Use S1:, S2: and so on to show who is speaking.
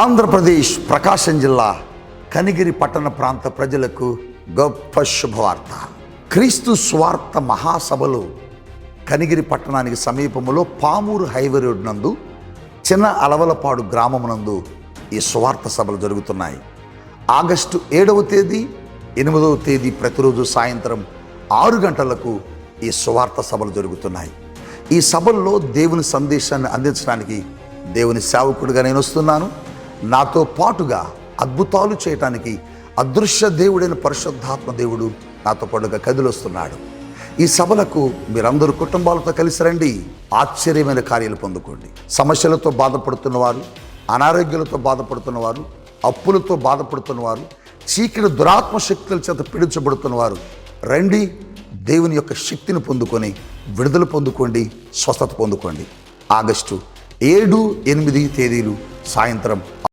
S1: ఆంధ్రప్రదేశ్ ప్రకాశం జిల్లా కనిగిరి పట్టణ ప్రాంత ప్రజలకు గొప్ప శుభవార్త. క్రీస్తు స్వార్థ మహాసభలు కనిగిరి పట్టణానికి సమీపంలో పామూరు హైవే రోడ్ నందు చిన్న అలవలపాడు గ్రామమునందు ఈ స్వార్థ సభలు జరుగుతున్నాయి. ఆగస్టు 7వ తేదీ 8వ తేదీ ప్రతిరోజు సాయంత్రం 6 గంటలకు ఈ స్వార్థ సభలు జరుగుతున్నాయి. ఈ సభల్లో దేవుని సందేశాన్ని అందించడానికి దేవుని సేవకుడిగా నేను వస్తున్నాను. నాతో పాటుగా అద్భుతాలు చేయటానికి అదృశ్య దేవుడైన పరిశుద్ధాత్మ దేవుడు నాతో పాటుగా కదిలొస్తున్నాడు. ఈ సభలకు మీరందరూ కుటుంబాలతో కలిసి రండి. ఆశ్చర్యమైన కార్యాలు పొందుకోండి. సమస్యలతో బాధపడుతున్నవారు, అనారోగ్యాలతో బాధపడుతున్నవారు, అప్పులతో బాధపడుతున్నవారు, చీకటి దురాత్మ శక్తుల చేత పీడించబడుతున్నవారు రండి. దేవుని యొక్క శక్తిని పొందుకొని విడుదల పొందుకోండి, స్వస్థత పొందుకోండి. ఆగస్టు 7, 8 తేదీలు సాయంత్రం